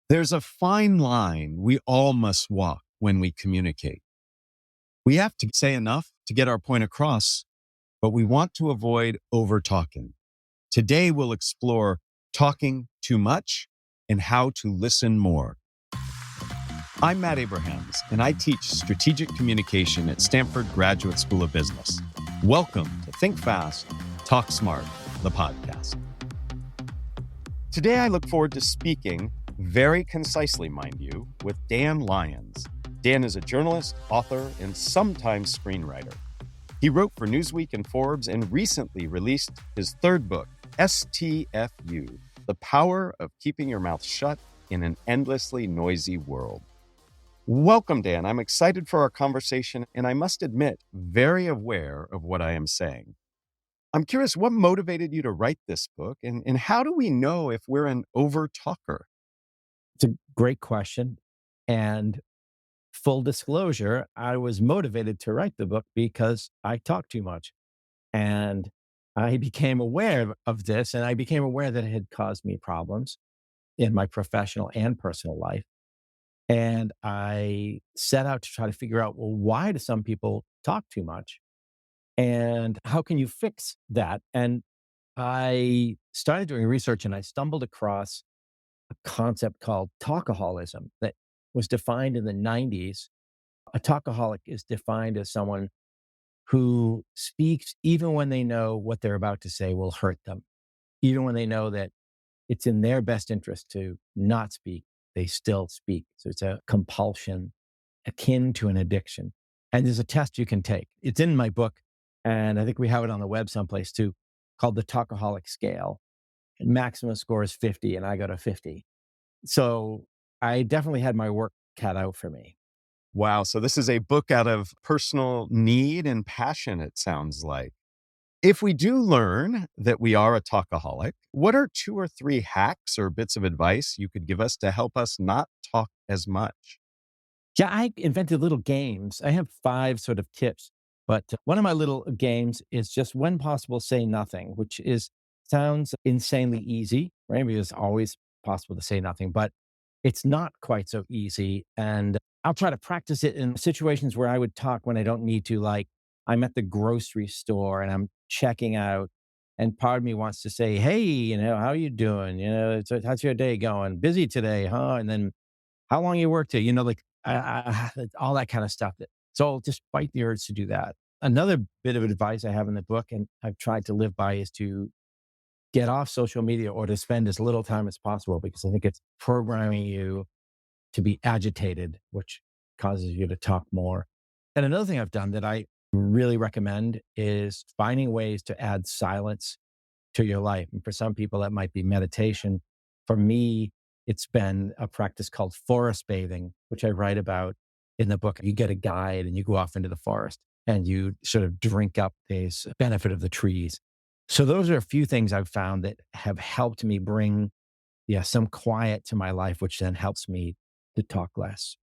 There's a fine line we all must walk when we communicate. We have to say enough to get our point across, but we want to avoid over-talking. Today, we'll explore talking too much and how to listen more. I'm Matt Abrahams, and I teach strategic communication at Stanford Graduate School of Business. Welcome to Think Fast, Talk Smart, the podcast. Today, I look forward to speaking, very concisely, mind you, with Dan Lyons. Dan is a journalist, author, and sometimes screenwriter. He wrote for Newsweek and Forbes and recently released his third book, STFU, The Power of Keeping Your Mouth Shut in an Endlessly Noisy World. Welcome, Dan. I'm excited for our conversation, and I must admit, very aware of what I am saying. I'm curious, what motivated you to write this book, and how do we know if we're an over-talker? It's a great question. And full disclosure, I was motivated to write the book because I talk too much. And I became aware of this, and I became aware that it had caused me problems in my professional and personal life. And I set out to try to figure out, well, why do some people talk too much? And how can you fix that? And I started doing research and I stumbled across a concept called talkaholism that was defined in the 90s. A talkaholic is defined as someone who speaks even when they know what they're about to say will hurt them, even when they know that it's in their best interest to not speak, they still speak. So it's a compulsion akin to an addiction. And there's a test you can take. It's in my book, and I think we have it on the web someplace too, called the Talkaholic Scale. And maximum score is 50, and I got a 50. So I definitely had my work cut out for me. Wow, so this is a book out of personal need and passion, it sounds like. If we do learn that we are a talkaholic, what are 2 or 3 hacks or bits of advice you could give us to help us not talk as much? Yeah, I invented little games. I have 5 sort of tips, but one of my little games is just when possible, say nothing, which sounds insanely easy, right? Because it's always possible to say nothing, but it's not quite so easy. And I'll try to practice it in situations where I would talk when I don't need to, like I'm at the grocery store and I'm checking out, and part of me wants to say, "Hey, how are you doing? How's your day going? Busy today, huh?" And then, "How long you work till?" Like all that kind of stuff. So I'll just fight the urge to do that. Another bit of advice I have in the book, and I've tried to live by, is to get off social media or to spend as little time as possible, because I think it's programming you to be agitated, which causes you to talk more. And another thing I've done that I really recommend is finding ways to add silence to your life. And for some people, that might be meditation. For me, it's been a practice called forest bathing, which I write about in the book. You get a guide and you go off into the forest and you sort of drink up this benefit of the trees. So those are a few things I've found that have helped me bring, some quiet to my life, which then helps me to talk less.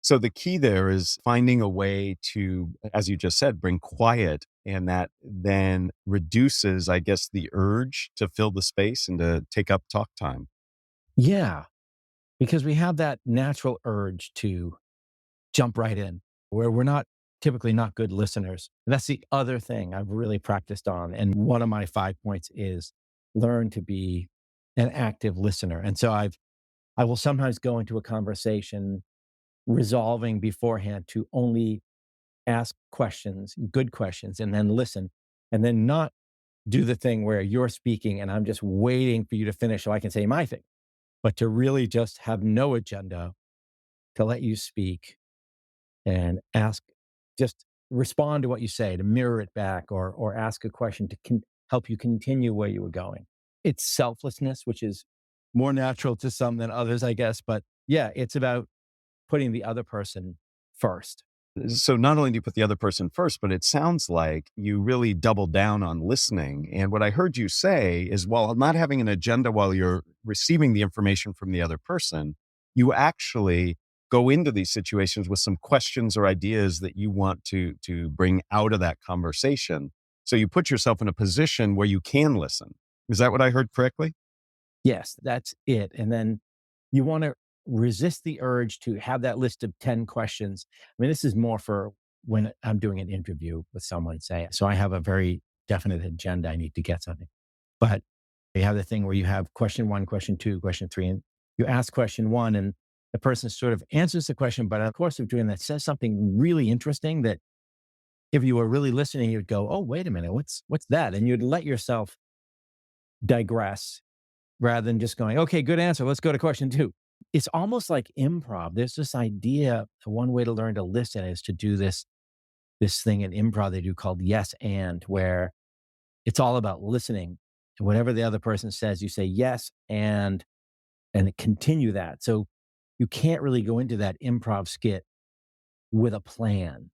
So the key there is finding a way to, as you just said, bring quiet, and that then reduces, I guess, the urge to fill the space and to take up talk time. Yeah, because we have that natural urge to jump right in, where we're not typically not good listeners. And that's the other thing I've really practiced on. And one of my 5 points is learn to be an active listener. And so I will sometimes go into a conversation resolving beforehand to only ask questions, good questions, and then listen, and then not do the thing where you're speaking and I'm just waiting for you to finish so I can say my thing, but to really just have no agenda, to let you speak and ask, just respond to what you say, to mirror it back, or ask a question to help you continue where you were going. It's selflessness, which is more natural to some than others, I guess. But yeah, it's about putting the other person first. So not only do you put the other person first, but it sounds like you really double down on listening. And what I heard you say is, while not having an agenda while you're receiving the information from the other person, you actually go into these situations with some questions or ideas that you want to bring out of that conversation. So you put yourself in a position where you can listen. Is that what I heard correctly? Yes, that's it. And then you want to resist the urge to have that list of 10 questions. I mean, this is more for when I'm doing an interview with someone, say. So I have a very definite agenda. I need to get something. But you have the thing where you have question one, question two, question three, and you ask question one, and the person sort of answers the question, but in the course of doing that, says something really interesting that if you were really listening, you'd go, "Oh, wait a minute, what's that?" And you'd let yourself digress rather than just going, "Okay, good answer. Let's go to question two." It's almost like improv. There's this idea, one way to learn to listen is to do this thing in improv they do called yes and, where it's all about listening. And whatever the other person says, you say yes and continue that. So you can't really go into that improv skit with a plan.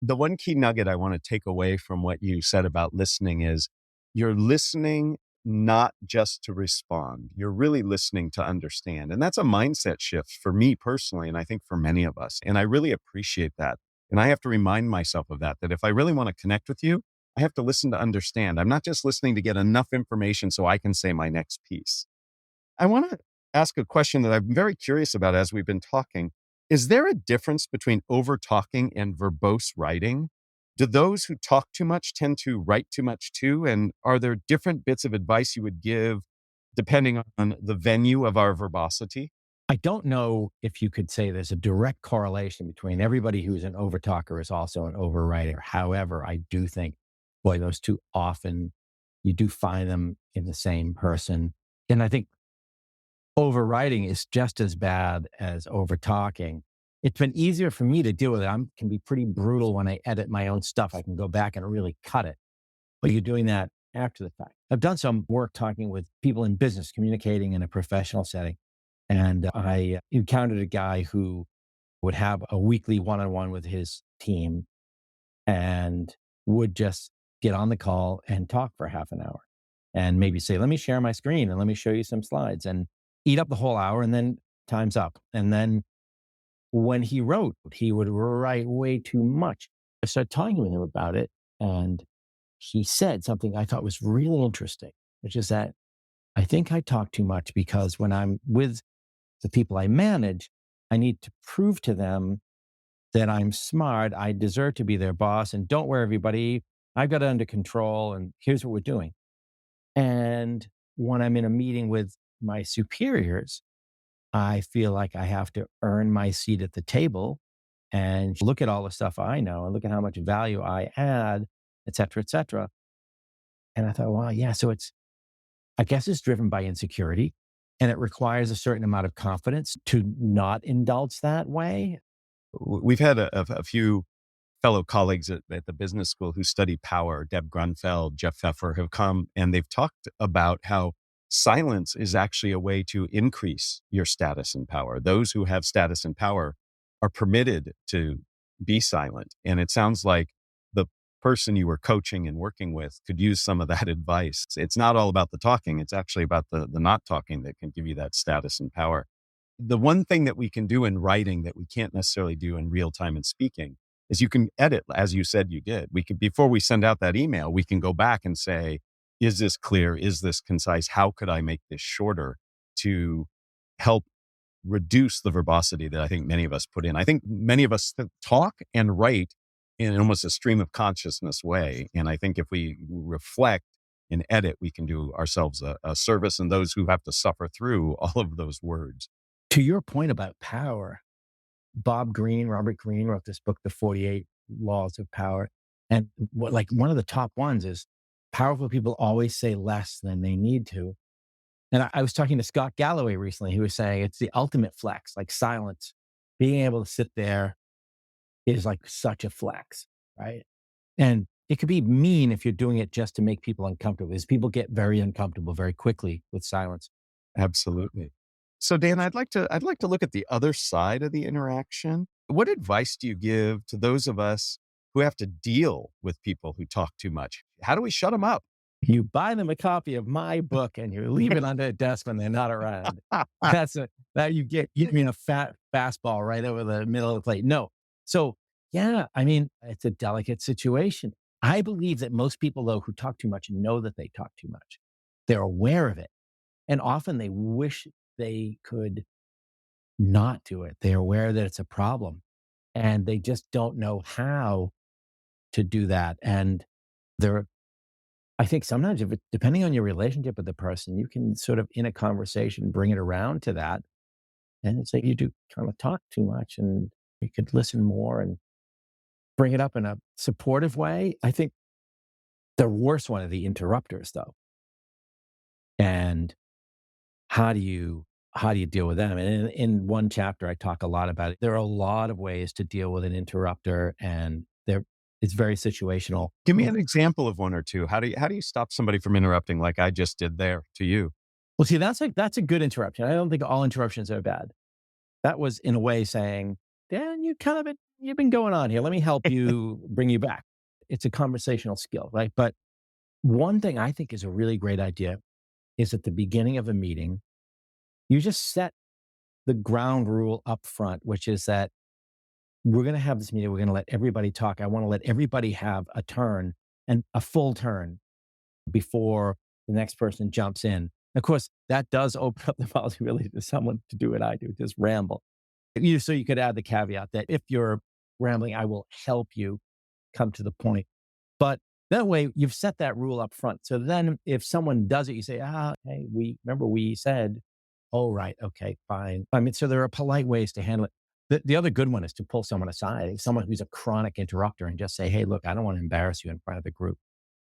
The one key nugget I want to take away from what you said about listening is you're listening not just to respond. You're really listening to understand. And that's a mindset shift for me personally, and I think for many of us. And I really appreciate that. And I have to remind myself of that, that if I really want to connect with you, I have to listen to understand. I'm not just listening to get enough information so I can say my next piece. I want to ask a question that I'm very curious about as we've been talking. Is there a difference between over talking and verbose writing? Do those who talk too much tend to write too much too? And are there different bits of advice you would give depending on the venue of our verbosity? I don't know if you could say there's a direct correlation between everybody who's an overtalker is also an overwriter. However, I do think, boy, those two often, you do find them in the same person. And I think overwriting is just as bad as overtalking. It's been easier for me to deal with it. I can be pretty brutal when I edit my own stuff. I can go back and really cut it. But you're doing that after the fact. I've done some work talking with people in business, communicating in a professional setting. And I encountered a guy who would have a weekly one on one with his team and would just get on the call and talk for half an hour and maybe say, "Let me share my screen and let me show you some slides," and eat up the whole hour, and then time's up. And then when he wrote, he would write way too much. I started talking with him about it, and he said something I thought was really interesting, which is that I think I talk too much because when I'm with the people I manage, I need to prove to them that I'm smart. I deserve to be their boss, and don't worry, everybody. I've got it under control, and here's what we're doing. And when I'm in a meeting with my superiors, I feel like I have to earn my seat at the table and look at all the stuff I know and look at how much value I add, et cetera, et cetera. And I thought, well, yeah, so I guess it's driven by insecurity and it requires a certain amount of confidence to not indulge that way. We've had a few fellow colleagues at the business school who study power, Deb Grunfeld, Jeff Pfeffer, have come and they've talked about how silence is actually a way to increase your status and power. Those who have status and power are permitted to be silent. And it sounds like the person you were coaching and working with could use some of that advice. It's not all about the talking. It's actually about the not talking that can give you that status and power. The one thing that we can do in writing that we can't necessarily do in real time in speaking is you can edit, as you said you did. We could, before we send out that email, we can go back and say, is this clear? Is this concise? How could I make this shorter to help reduce the verbosity that I think many of us put in? I think many of us talk and write in almost a stream of consciousness way. And I think if we reflect and edit, we can do ourselves a service and those who have to suffer through all of those words. To your point about power, Robert Greene wrote this book, The 48 Laws of Power. And like one of the top ones is powerful people always say less than they need to. And I was talking to Scott Galloway recently, who was saying it's the ultimate flex, like silence. Being able to sit there is like such a flex, right? And it could be mean if you're doing it just to make people uncomfortable, because people get very uncomfortable very quickly with silence. Absolutely. So Dan, I'd like to look at the other side of the interaction. What advice do you give to those of us who have to deal with people who talk too much? How do we shut them up? You buy them a copy of my book and you leave it under a desk when they're not around. That you mean a fat fastball right over the middle of the plate. No. So yeah, I mean, it's a delicate situation. I believe that most people though who talk too much know that they talk too much. They're aware of it. And often they wish they could not do it. They're aware that it's a problem and they just don't know how to do that. And there, I think sometimes if it, depending on your relationship with the person, you can sort of in a conversation bring it around to that. And it's like you do kind of talk too much and you could listen more and bring it up in a supportive way. I think the worst one are the interrupters though. And how do you how do you deal with them? And in one chapter, I talk a lot about it. There are a lot of ways to deal with an interrupter, and there it's very situational. Give me an example of one or two. How do you stop somebody from interrupting like I just did there to you? Well, see, that's a good interruption. I don't think all interruptions are bad. That was in a way saying, Dan, you've been going on here. Let me help you bring you back. It's a conversational skill, right? But one thing I think is a really great idea is at the beginning of a meeting, you just set the ground rule up front, which is that we're going to have this meeting. We're going to let everybody talk. I want to let everybody have a turn and a full turn before the next person jumps in. Of course, that does open up the possibility to someone to do what I do, just ramble. So you could add the caveat that if you're rambling, I will help you come to the point. But that way, you've set that rule up front. So then, if someone does it, you say, hey, we said, oh, right, okay, fine. I mean, so there are polite ways to handle it. The other good one is to pull someone aside, someone who's a chronic interrupter, and just say, hey, look, I don't want to embarrass you in front of the group.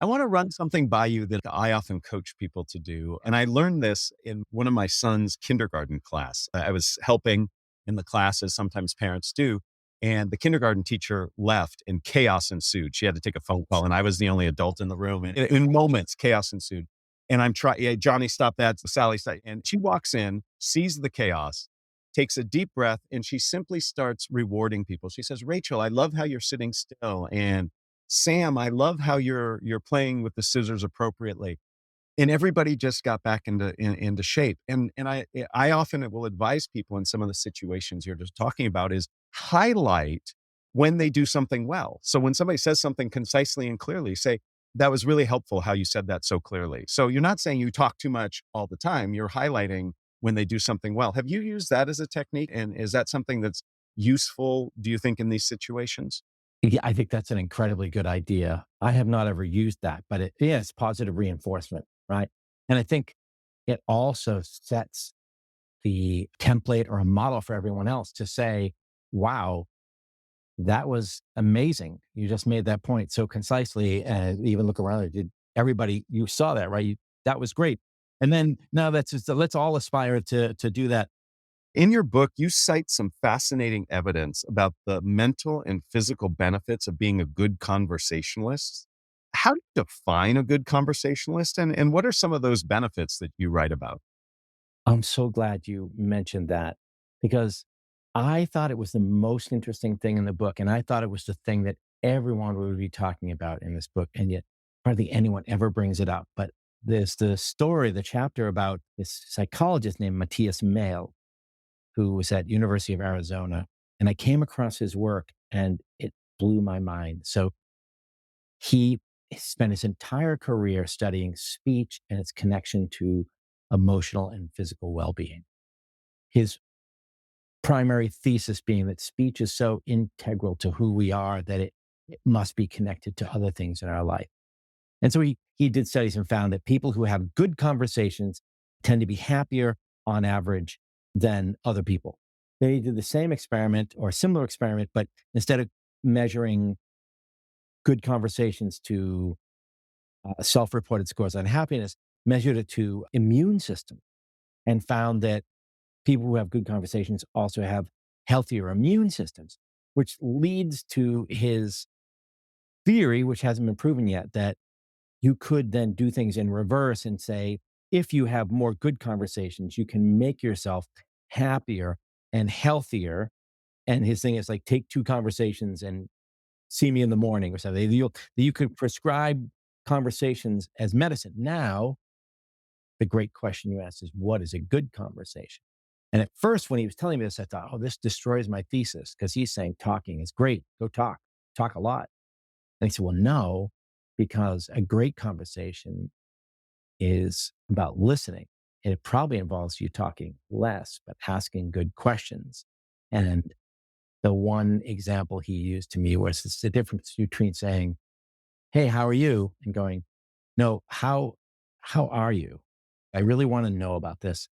I want to run something by you that I often coach people to do. And I learned this in one of my son's kindergarten class. I was helping in the class, as sometimes parents do. And the kindergarten teacher left and chaos ensued. She had to take a phone call, and I was the only adult in the room. And in moments, chaos ensued. And I'm trying, yeah, Johnny, stop that. Sally, stop. And she walks in, sees the chaos, takes a deep breath, and she simply starts rewarding people. She says, Rachel, I love how you're sitting still. And Sam, I love how you're playing with the scissors appropriately. And everybody just got back into shape. And I often will advise people in some of the situations you're just talking about is highlight when they do something well. So when somebody says something concisely and clearly, say, that was really helpful how you said that so clearly. So you're not saying you talk too much all the time. You're highlighting when they do something well. Have you used that as a technique? And is that something that's useful, do you think, in these situations? Yeah, I think that's an incredibly good idea. I have not ever used that, but it's positive reinforcement, right? And I think it also sets the template or a model for everyone else to say, wow, that was amazing. You just made that point so concisely. And even look around, did everybody, you saw that, right? That was great. And then now that's just, let's all aspire to do that. In your book, you cite some fascinating evidence about the mental and physical benefits of being a good conversationalist. How do you define a good conversationalist? And what are some of those benefits that you write about? I'm so glad you mentioned that because I thought it was the most interesting thing in the book. And I thought it was the thing that everyone would be talking about in this book. And yet hardly anyone ever brings it up. But there's the story, the chapter about this psychologist named Matthias Mail, who was at University of Arizona. And I came across his work and it blew my mind. So he spent his entire career studying speech and its connection to emotional and physical well-being. His primary thesis being that speech is so integral to who we are that it must be connected to other things in our life. And so he did studies and found that people who have good conversations tend to be happier on average than other people. Then he did the same experiment or a similar experiment, but instead of measuring good conversations to self-reported scores on happiness, measured it to immune system and found that people who have good conversations also have healthier immune systems, which leads to his theory, which hasn't been proven yet, that you could then do things in reverse and say, if you have more good conversations, you can make yourself happier and healthier. And his thing is like, take two conversations and see me in the morning or something. You could prescribe conversations as medicine. Now, the great question you asked is, what is a good conversation? And at first, when he was telling me this, I thought, oh, this destroys my thesis because he's saying talking is great. Go talk a lot. And he said, well, no, because a great conversation is about listening. it probably involves you talking less, but asking good questions. And the one example he used to me was it's the difference between saying, "Hey, how are you?" and going, "No, how are you? I really want to know about this."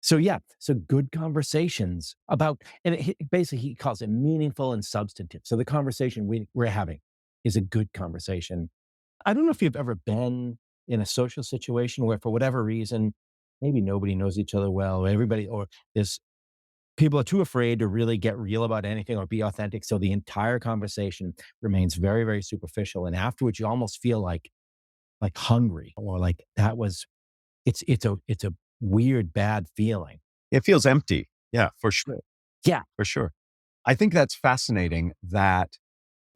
So yeah, so good conversations about, and basically he calls it meaningful and substantive. So the conversation we're having is a good conversation. I don't know if you've ever been in a social situation where, for whatever reason, maybe nobody knows each other well, everybody, or there's people are too afraid to really get real about anything or be authentic. So the entire conversation remains very, very superficial. And afterwards, you almost feel like hungry, or like that was, it's a weird, bad feeling. It feels empty. Yeah, for sure. Yeah. For sure. I think that's fascinating that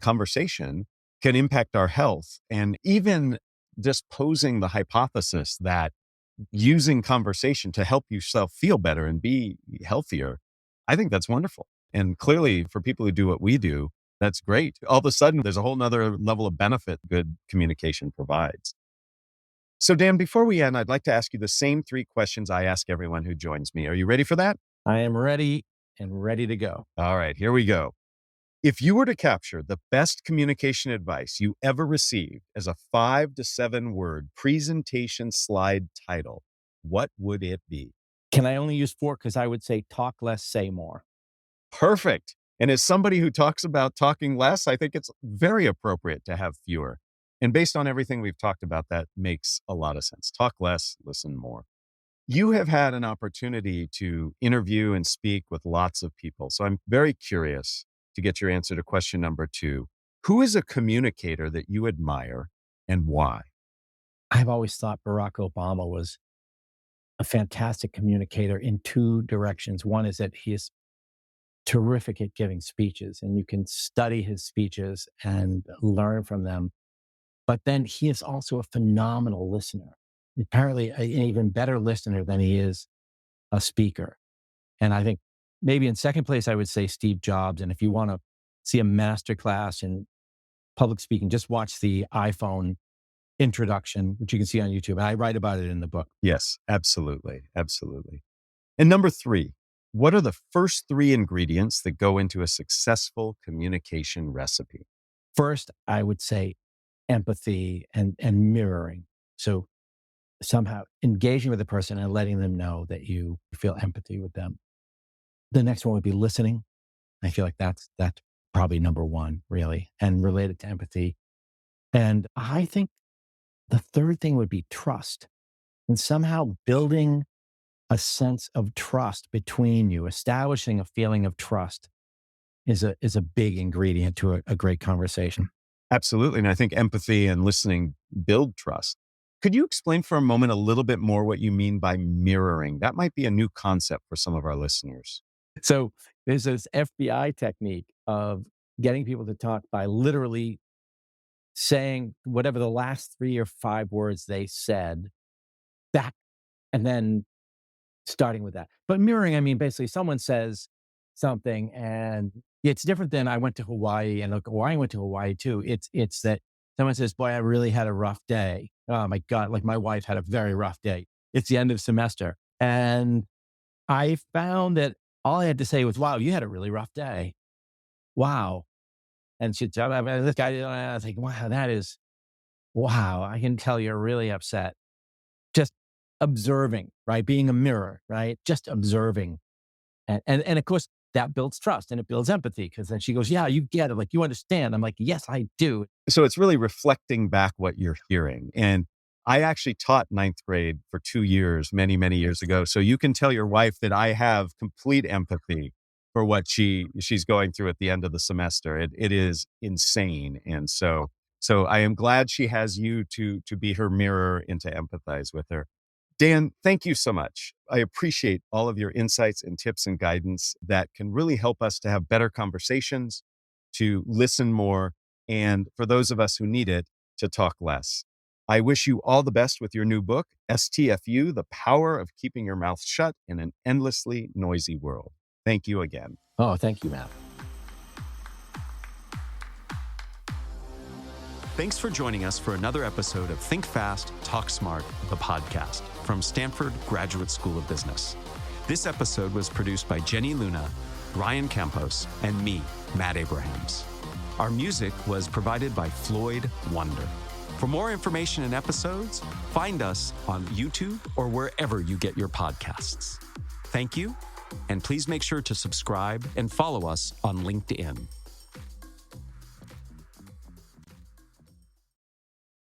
conversation can impact our health, and even just posing the hypothesis that using conversation to help yourself feel better and be healthier. I think that's wonderful. And clearly for people who do what we do, that's great. All of a sudden, there's a whole nother level of benefit good communication provides. So Dan, before we end, I'd like to ask you the same 3 questions I ask everyone who joins me. Are you ready for that? I am ready and ready to go. All right, here we go. If you were to capture the best communication advice you ever received as a 5 to 7 word presentation slide title, what would it be? Can I only use 4? Because I would say talk less, say more. Perfect. And as somebody who talks about talking less, I think it's very appropriate to have fewer. And based on everything we've talked about, that makes a lot of sense. Talk less, listen more. You have had an opportunity to interview and speak with lots of people. So I'm very curious to get your answer to question number 2. Who is a communicator that you admire and why? I've always thought Barack Obama was a fantastic communicator in 2 directions. One is that he is terrific at giving speeches, and you can study his speeches and learn from them. But then he is also a phenomenal listener, apparently an even better listener than he is a speaker. And I think maybe in second place, I would say Steve Jobs. And if you want to see a masterclass in public speaking, just watch the iPhone introduction, which you can see on YouTube. And I write about it in the book. Yes, absolutely. Absolutely. And number 3, what are the first 3 ingredients that go into a successful communication recipe? First, I would say empathy and mirroring. So somehow engaging with the person and letting them know that you feel empathy with them. The next one would be listening. I feel like that's probably number 1, really, and related to empathy. And I think the third thing would be trust, and somehow building a sense of trust between you, establishing a feeling of trust is a big ingredient to a great conversation. Absolutely. And I think empathy and listening build trust. Could you explain for a moment a little bit more what you mean by mirroring? That might be a new concept for some of our listeners. So there's this FBI technique of getting people to talk by literally saying whatever the last 3 or 5 words they said back, and then starting with that. But mirroring, I mean, basically someone says something and it's different than I went to Hawaii, and look, I went to Hawaii too. It's that someone says, "Boy, I really had a rough day. Oh my God, like my wife had a very rough day. It's the end of semester." And I found that all I had to say was, "Wow, you had a really rough day. Wow." And she'd tell me, this guy, I was like, "Wow, wow, I can tell you're really upset." Just observing, right? Being a mirror, right? Just observing. And of course, that builds trust and it builds empathy, because then she goes, "Yeah, you get it. Like, you understand." I'm like, "Yes, I do." So it's really reflecting back what you're hearing. And I actually taught 9th grade for 2 years, many, many years ago. So you can tell your wife that I have complete empathy for what she's going through at the end of the semester. It is insane. And so I am glad she has you to be her mirror and to empathize with her. Dan, thank you so much. I appreciate all of your insights and tips and guidance that can really help us to have better conversations, to listen more, and for those of us who need it, to talk less. I wish you all the best with your new book, STFU, The Power of Keeping Your Mouth Shut in an Endlessly Noisy World. Thank you again. Oh, thank you, Matt. Thanks for joining us for another episode of Think Fast, Talk Smart, the podcast. from Stanford Graduate School of Business. This episode was produced by Jenny Luna, Ryan Campos, and me, Matt Abrahams. Our music was provided by Floyd Wonder. For more information and episodes, find us on YouTube or wherever you get your podcasts. Thank you, and please make sure to subscribe and follow us on LinkedIn.